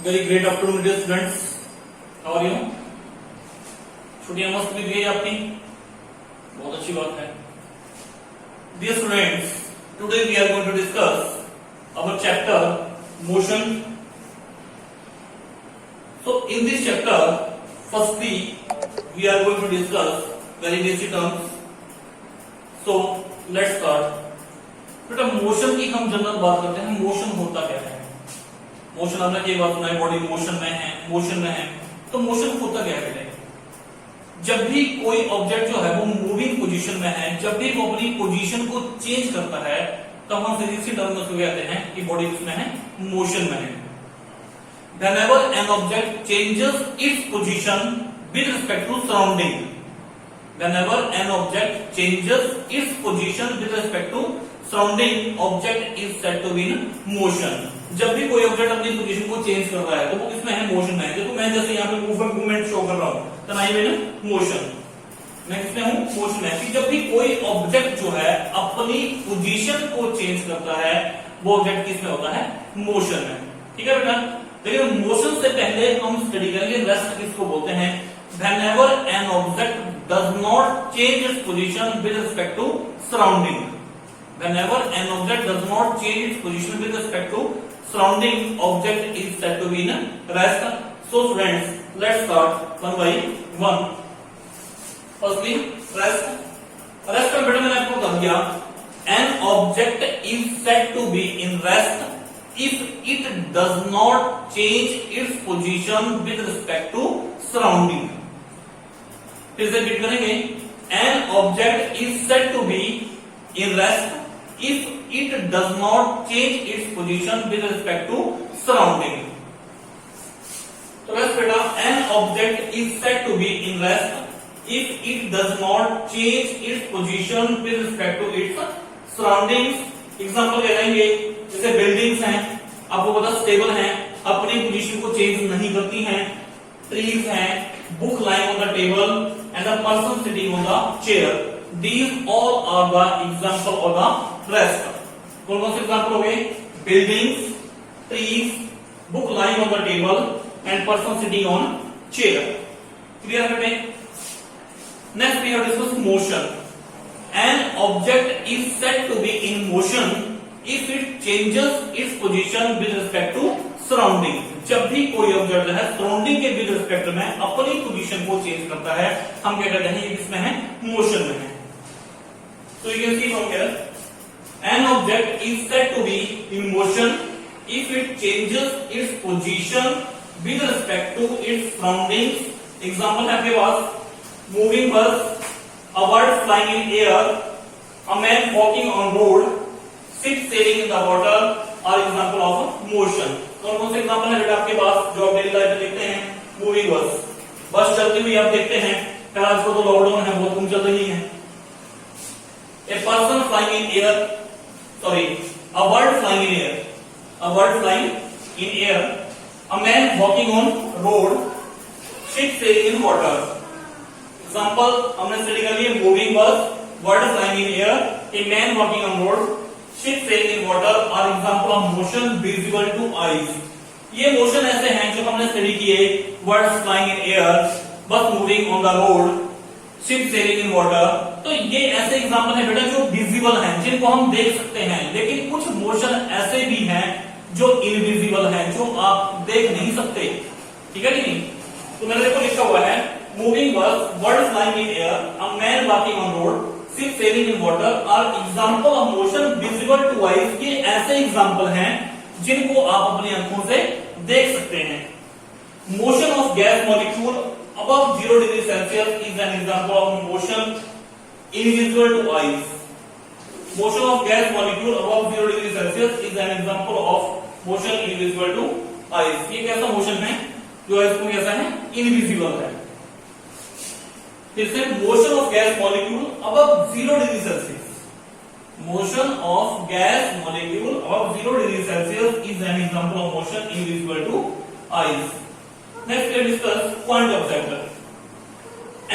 Very great afternoon dear students, how are you? छुट्टियां मस्त बीत गई आपकी, बहुत अच्छी बात है। Dear students, today we are going to discuss our chapter motion. So in this chapter firstly we are going to discuss very basic terms. So let's start. बेटा मोशन की हम जनरल बात करते हैं, मोशन होता क्या है? मोशन आपने कई बार सुना है, बॉडी मोशन में है, मोशन में है। तो मोशन होता क्या है? जब भी कोई ऑब्जेक्ट जो है वो मूविंग पोजीशन में है, जब भी वो अपनी पोजीशन को चेंज करता है, तब हम फिजिक्स टर्म में कहते हैं कि बॉडी किसमें है? मोशन में है। Whenever an object changes its position with respect to surrounding, whenever an object changes its position with respect to surrounding, object is said to be in motion। जब भी कोई ऑब्जेक्ट अपनी पोजीशन को change कर रहा है तो वो किसमें है? मोशन में है। देखो मैं जैसे यहाँ पे मूवमेंट शो कर रहा हूँ तो आई मीन मोशन, मैं किसमें हूँ? मोशन में। कि जब भी कोई ऑब्जेक्ट जो है अपनी पोजीशन को चेंज करता है, वो ऑब्जेक्ट किसमें होता है? मोशन में। ठीक है बेटा, लेकिन मोशन से पहले हम स्टडी करेंगे रेस्ट किसको बोलते हैं। Whenever an object does not change its position with respect to surrounding, whenever an object does not change its position with respect to surrounding, object is said to be in rest। So friends, let's start one by one। Firstly, rest। Rest का बेटा मैंने आपको कहा दिया, an object is said to be in rest if it does not change its position with respect to surrounding। फिर से repeat करेंगे, an object is said to be in rest if it does not change its position with respect to surrounding। तो rest बेटा, an object is said to be in rest if it does not change its position with respect to its surroundings। Example ले लेंगे, जैसे buildings हैं, आपको पता stable हैं, अपनी पोजीशन को चेंज नहीं करती हैं। ट्रीज हैं, book lying on the table and the person sitting on the chair. These all are the example of the rest। कौन कौन से एग्जाम्पल हो गए? Buildings, trees, book lying on the table and person sitting on chair. Clear है बेटे? Next we have discuss motion. An object is said to be in motion if it changes its position with respect to surrounding। जब भी कोई object है surrounding के with respect में अपनी position को चेंज करता है, हम क्या कहते हैं? ये किसमें है? मोशन में है। So you can see from here, an object is said to be in motion if it changes its position with respect to its surroundings। Example है आपके पास, moving bus, a bird flying in air, a man walking on road, ship sailing in the water are example of motion। कौन कौन से example है बेटा आपके पास जो आप डेली लाइफ में देखते हैं? मूविंग बस, बस चलती हुई आप देखते हैं। फिर आजकल तो लॉकडाउन है, बहुत कम चल रही है। A person flying in air, sorry, a bird flying in air, a bird flying in air, a man walking on road, ship sailing in water। Example हमने स्टडी कर लिए, moving bus, bird flying in air, a man walking on road, ship sailing in water are example of motion visible to eyes. ये motion ऐसे हैं जो हमने study किए, birds flying in air, bus moving on the road, ship sailing in water. तो ये ऐसे example है बेटा जो विजिबल हैं, जिनको हम देख सकते हैं। लेकिन कुछ मोशन ऐसे भी हैं जो इनविजिबल हैं, जो आप देख नहीं सकते। ठीक है कि नहीं? तो मैंने देखो लिखा हुआ है, moving bus, bird flying in air, a man walking on road, ship sailing in water are example of motion visible to eyes। ये ऐसे एग्जाम्पल हैं जिनको आप अपनी आंखों से देख सकते हैं। Motion of gas molecule above 0 degree Celsius is an example of motion invisible to eyes। Motion of gas molecule above 0 degree Celsius is an example of motion invisible to eyes। ये कैसा मोशन है जो इसको कैसा है? Invisible है। फिर से, motion of gas molecule above 0 degree Celsius, motion of gas molecule above 0 degree Celsius is an example of motion invisible to eyes. Next let's discuss point object.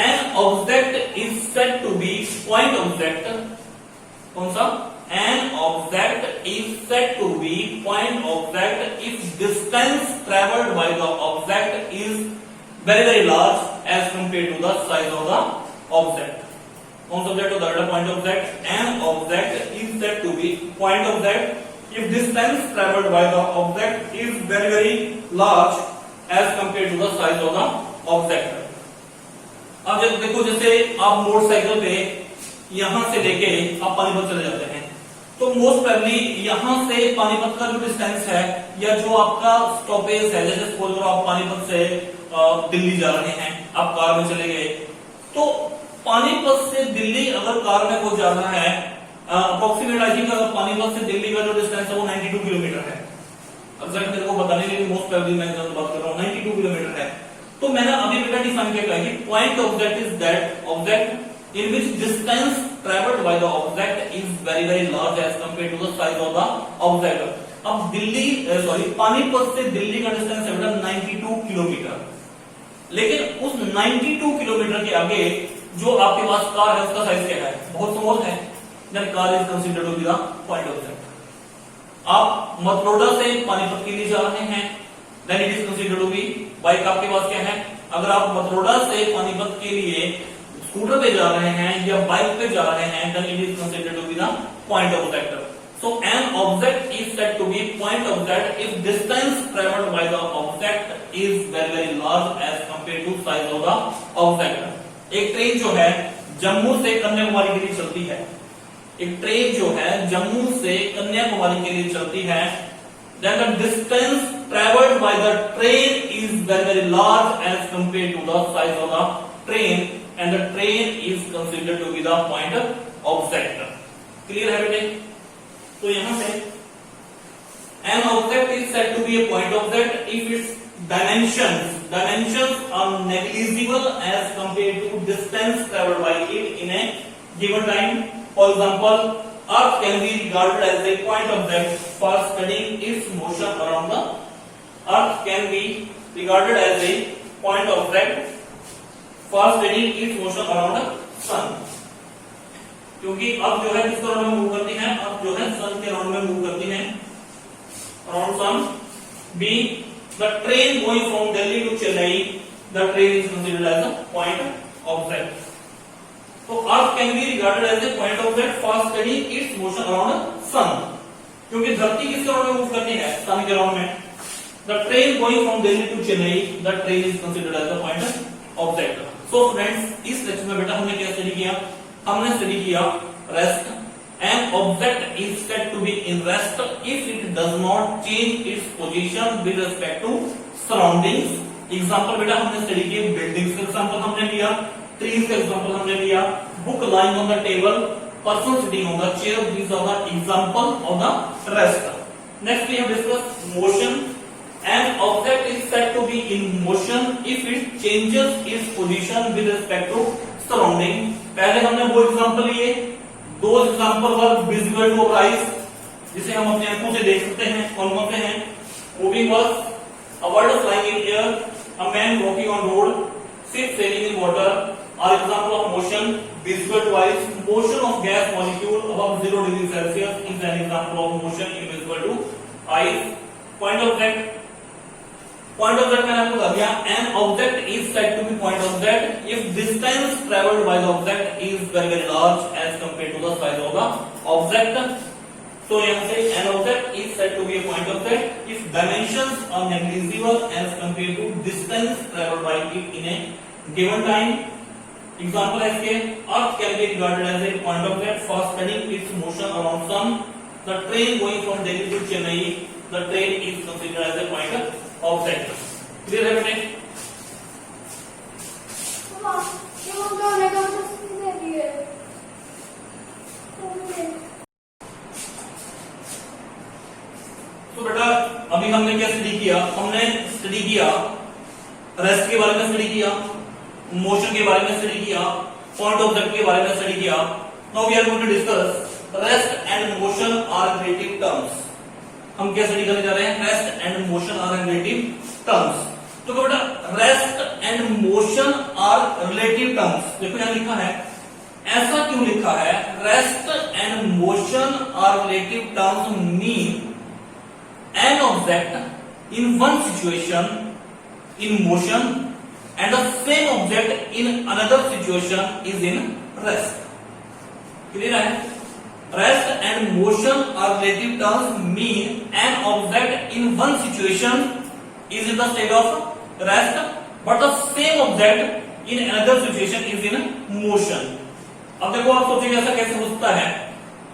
An object is said to be point object. कौन सा? An object is said to be point object if distance traveled by the object is very large as compared to the size of the object. कौन सा object होता है? Point object. An object is said to be point object if distance travelled by the object is very large as compare to the size of the object. अब जब देखो, जैसे आप motorcycle पे यहां से लेके आप पानीपत चले जाते हैं, तो मोस्ट प्रोबेबली यहां से पानीपत का जो डिस्टेंस है या जो आपका स्टॉपेज है, जैसे सपोज करो आप पानीपत से दिल्ली जा रहे हैं, आप कार में चले गए, तो पानीपत से दिल्ली अगर कार में को जाना है, अप्रोक्सीमेट आई थिंक पानीपत से दिल्ली का जो डिस्टेंस है वो 92 किलोमीटर है. एग्जैक्ट मेरे को बताने के लिए मोस्ट प्रोबेबली मैं बात कर रहा हूँ, 92 किलोमीटर है. तो मैंने अभी बेटा डिफाइन किया है कि point object is that object in which distance travelled by the object is very large as compare to the size of the object. अब पानीपत से दिल्ली का डिस्टेंस है बेटा 92 किलोमीटर, लेकिन उस 92 किलोमीटर के आगे जो आपके पास कार है उसका साइज क्या है? बहुत स्मॉल है. Then car is considered to be the point object. आप मतरोड़ा से पानीपत के लिए जा रहे हैं, then it is considered to be. Bike आपके पास क्या है? अगर आप मतरोड़ा से पानीपत के लिए स्कूटर पे जा रहे हैं या बाइक पे जा रहे हैं, then it is considered to be the point object. So an object is said to be point object if distance traveled by the object is very large as compared to size of the object. एक train जो है जम्मू से कन्याकुमारी के लिए चलती है, एक train जो है जम्मू से कन्याकुमारी के लिए चलती है, then the distance traveled by the train is very large as compared to the size of the train and the train is considered to be the point object. Clear है बेटे? तो यहां से an object is said to be a point object if its dimensions are negligible as compared to distance traveled by it in a given time. For example, Earth can be regarded as a point object for studying its motion around the Earth can be regarded as a point object for studying its motion around the sun. क्योंकि अब जो है किस round में move करती है? अब जो है सन के राउंड में मूव करती है, around sun. B, the train going from Delhi to Chennai, the train is considered as a point object. तो earth can be regarded as a point object for studying its motion around sun, क्योंकि धरती किस round में move करती है? सन के round में. The train going from Delhi to Chennai, the train is considered as a point object. So friends, इस lecture में बेटा हमने क्या स्टडी किया? हमने स्टडी किया rest. An object is said to be in rest if it does not change its position with respect to surroundings. Example बेटा हमने स्टडी किए, बिल्डिंग्स का एग्जांपल हमने लिया, ट्रीज का एग्जांपल हमने लिया, book lying on the table, person sitting on the chair. These are the example of the rest. Next we have discussed motion. An object is said to be in motion if it changes its position with respect to surrounding. पहले हमने वो example लिए, दो example were visible to eyes, जिसे हम अपने आंखों से देख सकते हैं. कौन कौन से हैं? मूविंग बस, a bird flying in air, a man walking on road, ship sailing in water are example of motion visible to eyes. Motion of gas molecule above 0 degree Celsius is an example of motion invisible to eyes. Point object. Point object मैंने आपको बता दिया. An object is said to be point object if distance traveled by the object is very large as compared to the size of the object. So यहाँ से an object is said to be a point object if dimensions are negligible as compared to distance traveled by it in a given time. Example है इसके, Earth can be regarded as a point object for studying its motion around sun. The train going from Delhi to Chennai, the train is considered as a point object. Clear है बेटे? तो बेटा अभी हमने क्या study किया? हमने study किया रेस्ट के बारे में, स्टडी किया मोशन के बारे में, स्टडी किया पॉइंट ऑब्जेक्ट के बारे में, स्टडी किया. Now we are going to discuss rest and motion are relative terms. हम क्या स्टडी करने जा रहे हैं? Rest and motion are relative terms. तो बेटा rest and motion are relative terms, देखो यहां लिखा है, ऐसा क्यों लिखा है? Rest and motion are relative terms mean object in one situation in motion and the same object in another situation is in rest. Clear है? Rest and motion are relative terms mean an object in one situation is in the state of rest but the same object in another situation is in motion. अब देखो आप सोचेंगे ऐसा कैसे हो सकता है।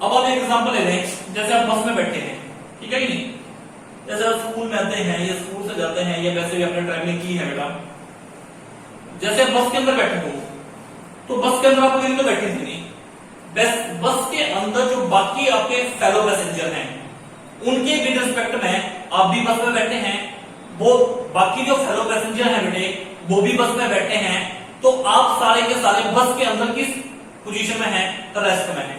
अब आप एक एग्जांपल ले लें, जैसे आप बस में बैठे हैं, ठीक है कि नहीं, जैसे आप स्कूल में आते हैं या स्कूल से जाते हैं या वैसे भी आपने ट्रैवलिंग की है बेटा, जैसे आप बस के अंदर बैठे हो तो बस के अंदर आप अकेले तो बैठे थे नहीं, बस के अंदर जो बाकी आपके फेलो पैसेंजर हैं उनके विद रिस्पेक्ट में आप भी बस में बैठे हैं, वो बाकी जो फेलो पैसेंजर हैं बेटे वो भी बस में बैठे हैं, तो आप सारे के सारे बस के अंदर किस पोजीशन में हैं? रेस्ट में हैं।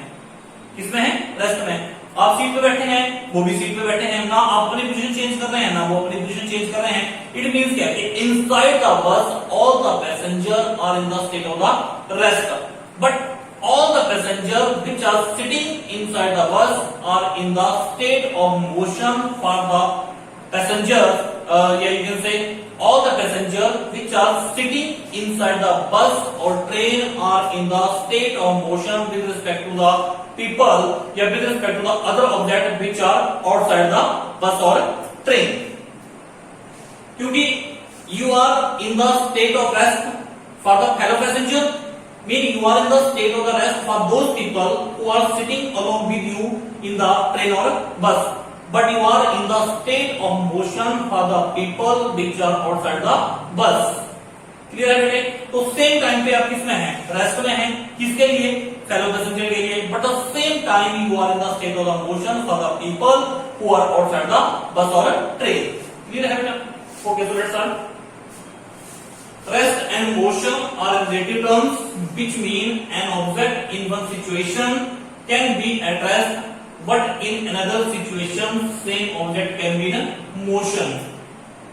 किसमें हैं? रेस्ट में। आप सीट पे बैठे हैं, वो भी सीट पे बैठे हैं, ना आप अपनी पोजीशन चेंज कर रहे हैं ना वो अपनी पोजीशन चेंज कर रहे हैं। इट मींस क्या कि inside the bus all the passengers are in the state of the rest, but all the passengers which are sitting inside the bus are in the state of motion for the passengers, you can say all the passengers which are sitting inside the bus or train are in the state of motion with respect to the people या with respect to the other object which are outside the bus or train. क्योंकि you are in the state of rest for the fellow passenger, meaning you are in the state of the rest for those people who are sitting along with you in the train or bus, but you are in the state of motion for the people which are outside the bus. Clear है बेटे? तो same time पे आप किसमें हैं? Rest में हैं। किसके लिए? फेलो पैसेंजर के लिए। But the same time you are in the state of the motion for the people who are outside the bus और ट्रेन। क्लियर है बेटा? Okay, so let's start. Rest and motion are relative terms which mean an object in one situation can be at rest, but in another situation same object can be in motion.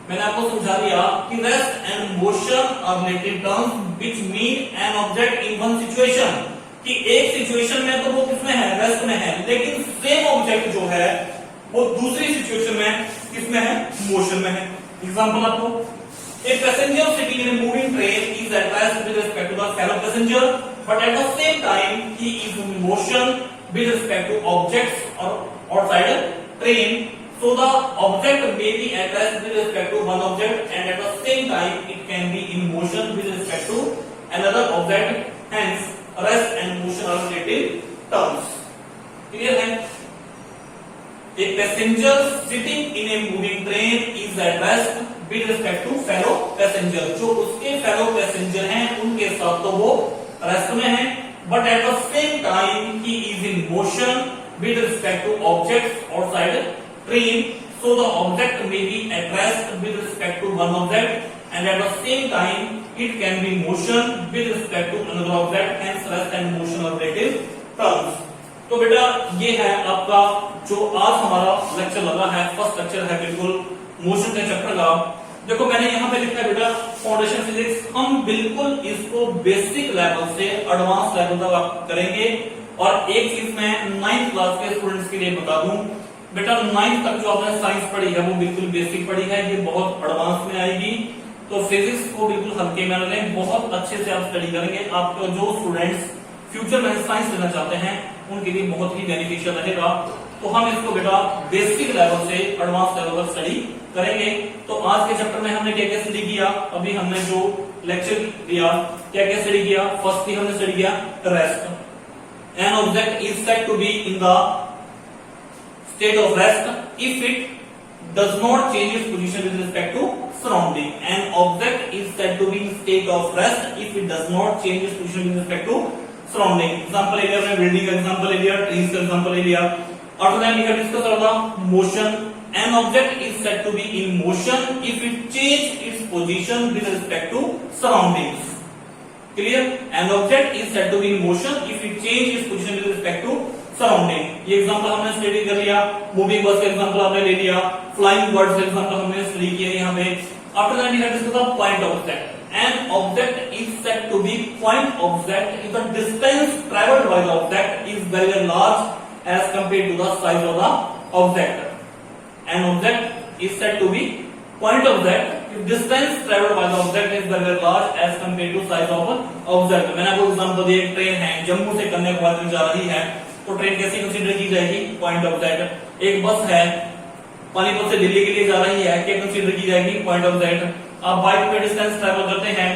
मैंने आपको समझा दिया कि rest and motion are relative terms which mean an object in one situation, कि एक situation में तो वो किसमें है? रेस्ट में है, लेकिन सेम ऑब्जेक्ट जो है वो दूसरी सिचुएशन में किसमें है? मोशन में है। एग्जांपल आपको, a passenger sitting in a moving train is at rest with respect to the fellow passenger, but at the same time he is in motion with respect to objects or outside a train. So the object may be at rest with respect to one object and at the same time it can be in motion with respect to another object. Hence rest and motion are relative terms. Clear है? A passenger sitting in a moving train is at rest with respect to fellow passenger. जो उसके fellow passenger हैं उनके साथ तो वो rest में है, but at the same time he is in motion with respect to objects outside train. So the object may be at rest with respect to one object and at the same time it can be motion with respect to another object. Hence rest and motion are relative terms. तो बेटा ये है आपका जो आज हमारा lecture लगा है, फर्स्ट लेक्चर है बिल्कुल मोशन के चैप्टर का। देखो मैंने यहाँ पे लिखा है बेटा फाउंडेशन फिजिक्स, हम बिल्कुल इसको बेसिक लेवल से एडवांस लेवल तक आप करेंगे। और एक चीज मैं 9th क्लास के स्टूडेंट्स के लिए बता दूं बेटा, 9th तक जो आपने साइंस पढ़ी है वो बिल्कुल बेसिक पढ़ी है, ये बहुत एडवांस में आएगी। तो फिजिक्स को बिल्कुल हल्के में लें, बहुत अच्छे से आप स्टडी करेंगे। आपको जो स्टूडेंट्स फ्यूचर में साइंस लेना चाहते हैं उनके लिए बहुत ही बेनिफिशियल रहेगा। तो हम इसको बेटा बेसिक लेवल से एडवांस लेवल तक स्टडी करेंगे। तो आज के चैप्टर में हमने क्या क्या स्टडी किया, अभी हमने जो लेक्चर दिया क्या क्या स्टडी किया। फर्स्ट हमने स्टडी किया rest. An object is said to be in the state of rest if it does not change its position with respect to surrounding. An object is said to be in state of rest if it does not change its position with respect to surrounding. Example area में building का example area, trees का example area. After that we have discussed about motion. An object is said to be in motion if it change its position with respect to surroundings. Clear? An object is said to be in motion if it change its position with respect to surrounding. ये example हमने study कर लिया, moving bus का example हमने ले लिया, flying birds का example हमने स्टडी किया यहाँ पे। After that we have discussed the point object. An object is said to be point object if the distance travelled by the object is very large as compared to the size of the object. An object is said to be point of that if distance traveled by the object is very large as compared to size of object। मैंने आपको example दिया, एक train है जम्मू से कन्याकुमारी में जा रही है, तो ट्रेन कैसी कंसीडर की जाएगी, पॉइंट ऑफ दैट। एक बस है पानीपत से दिल्ली के लिए जा रही है, क्या कंसीडर की जाएगी, पॉइंट ऑफ दैट। आप बाइक पे डिस्टेंस ट्रैवल करते हैं,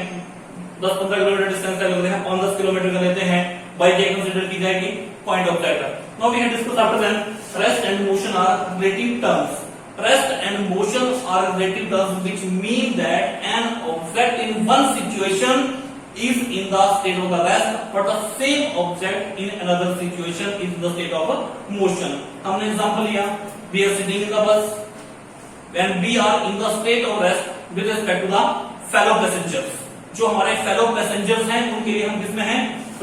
10-15 किलोमीटर डिस्टेंस ट्रैवल करते हैं, 5-10 किलोमीटर का लेते हैं, बाइक क्या कंसीडर की जाएगी, point of that. Now we have discuss after that rest and motion are relative terms. Rest and motion are relative terms which mean that an object in one situation is in the state of the rest, but the same object in another situation is in the state of motion। हमने example लिया, we are sitting in the bus and we are in the state of rest with respect to the fellow passengers। जो हमारे fellow passengers हैं उनके लिए हम किसमें हैं,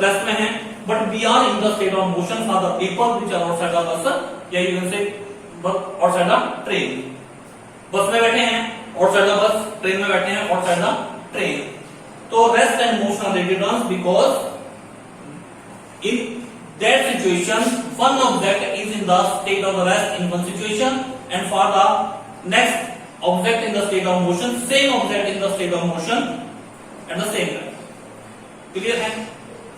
रेस्ट में हैं, but we are in the state of motion for the people which are outside the bus, या you can say outside the train। बस में बैठे हैं outside the bus, ट्रेन में बैठे हैं outside the train। तो rest and motion are relative terms because in that situation one object is in the state of rest in one situation and for the next object in the state of motion same object in the state of motion at the same time. Clear है?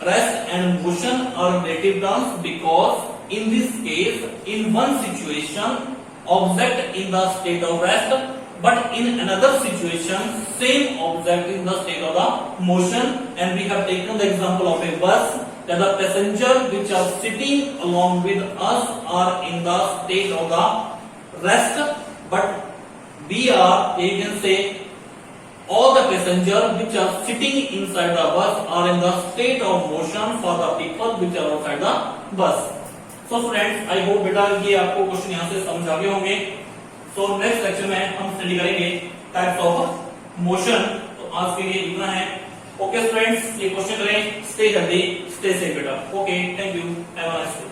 Rest and motion are relative terms because in this case in one situation object in the state of rest, but in another situation same object in the state of the motion, and we have taken the example of a bus that the passenger which are sitting along with us are in the state of the rest, but we are, you can say all the passengers which are sitting inside the bus are in the state of motion for the people which are outside the bus। So friends I hope बेटा ये आपको question यहाँ से समझ आ गए होंगे। So next lecture में हम स्टडी करेंगे टाइप्स ऑफ मोशन। तो आज के लिए इतना है। ओके फ्रेंड्स, ये क्वेश्चन करें, स्टे हेल्दी स्टे सेफ बेटा। Okay, thank you, have a nice day.